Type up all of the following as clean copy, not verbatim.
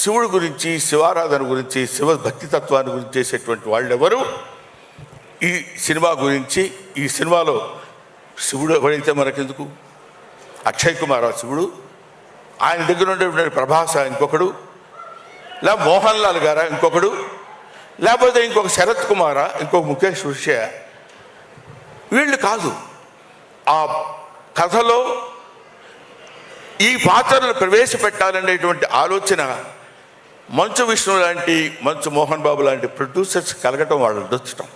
శివుడి గురించి, శివారాధన గురించి, శివ భక్తి తత్వాన్ని గురించి చేసేటువంటి వాళ్ళు ఎవరు ఈ సినిమా గురించి, ఈ సినిమాలో శివుడు ఎవరైతే మనకెందుకు, అక్షయ్ కుమార్ శివుడు, ఆయన దగ్గర ఉండేటువంటి ప్రభాస ఇంకొకడు, లేదా మోహన్ లాల్ గారా ఇంకొకడు, లేకపోతే ఇంకొక శరత్ కుమారా, ఇంకొక ముఖేష్ ఋషియా, వీళ్ళు కాదు. ఆ కథలో ఈ పాత్రను ప్రవేశపెట్టాలనేటువంటి ఆలోచన మంచు విష్ణు లాంటి, మంచు మోహన్ బాబు లాంటి ప్రొడ్యూసర్స్ కలగటం, వాళ్ళు అదృష్టం.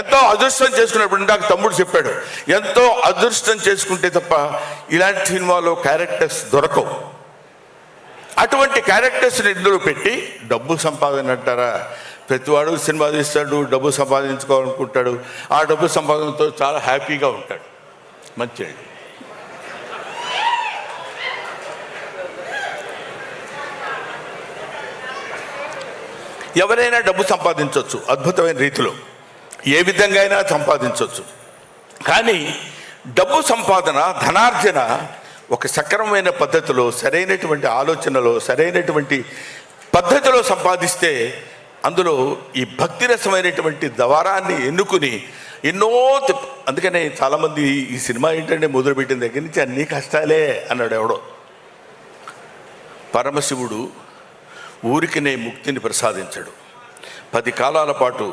ఎంతో అదృష్టం చేసుకున్నప్పుడు నాకు తమ్ముడు చెప్పాడు, ఎంతో అదృష్టం చేసుకుంటే తప్ప ఇలాంటి సినిమాలో క్యారెక్టర్స్ దొరకవు. అటువంటి క్యారెక్టర్స్ని ఇందులో పెట్టి డబ్బు సంపాదన అంటారా, ప్రతివాడు సినిమా తీస్తాడు, డబ్బు సంపాదించుకోవాలనుకుంటాడు, ఆ డబ్బు సంపాదనతో చాలా హ్యాపీగా ఉంటాడు. మంచిది. ఎవరైనా డబ్బు సంపాదించవచ్చు అద్భుతమైన రీతిలో, ఏ విధంగా అయినా సంపాదించవచ్చు. కానీ డబ్బు సంపాదన, ధనార్జన ఒక సక్రమమైన పద్ధతిలో, సరైనటువంటి ఆలోచనలో, సరైనటువంటి పద్ధతిలో సంపాదిస్తే అందులో ఈ భక్తి రసమైనటువంటి ద్వారాన్ని ఎన్నుకుని ఎన్నో అందుకనే చాలామంది ఈ సినిమా ఏంటంటే మొదలుపెట్టిన దగ్గర నుంచి అన్నీ కష్టాలే అన్నాడు ఎవడో. పరమశివుడు ఊరికినే ముక్తిని ప్రసాదించడు. 10 కాలాల పాటు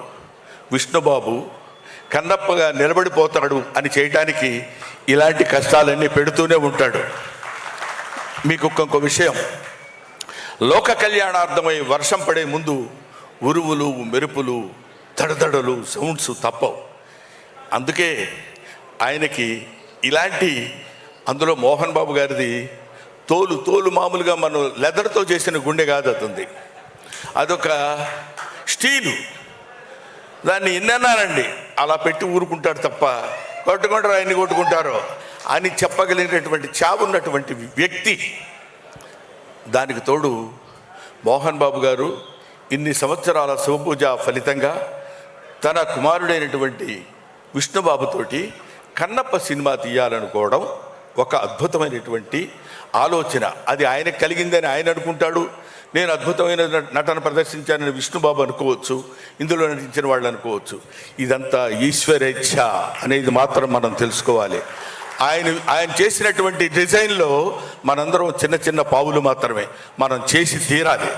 విష్ణుబాబు కన్నప్పగా నిలబడిపోతాడు అని చేయటానికి ఇలాంటి కష్టాలన్నీ పెడుతూనే ఉంటాడు. మీకు ఇంకొక విషయం, లోక కళ్యాణార్థమై వర్షం పడే ముందు ఉరువులు, మెరుపులు, దడదడలు, సౌండ్స్ తప్పవు. అందుకే ఆయనకి ఇలాంటి, అందులో మోహన్ బాబు గారిది తోలు మామూలుగా మనం లెదర్తో చేసిన గుండె కాదు, అతుంది అదొక స్టీలు. దాన్ని ఎన్నన్నానండి అలా పెట్టి ఊరుకుంటాడు తప్ప కొట్టుకుంటారు, ఆయన్ని కొట్టుకుంటారో అని చెప్పగలిగినటువంటి చావున్నటువంటి వ్యక్తి. దానికి తోడు మోహన్ బాబు గారు ఇన్ని సంవత్సరాల శివపూజ ఫలితంగా తన కుమారుడైనటువంటి విష్ణుబాబుతోటి కన్నప్ప సినిమా తీయాలనుకోవడం ఒక అద్భుతమైనటువంటి ఆలోచన. అది ఆయనకు కలిగిందని ఆయన అనుకుంటాడు, నేను అద్భుతమైన నటన ప్రదర్శించానని విష్ణుబాబు అనుకోవచ్చు, ఇందులో నటించిన వాళ్ళు అనుకోవచ్చు. ఇదంతా ఈశ్వరేచ్ఛ అనేది మాత్రం మనం తెలుసుకోవాలి. ఆయన చేసినటువంటి డిజైన్లో మనందరం చిన్న చిన్న పావులు మాత్రమే, మనం చేసి తీరాలి.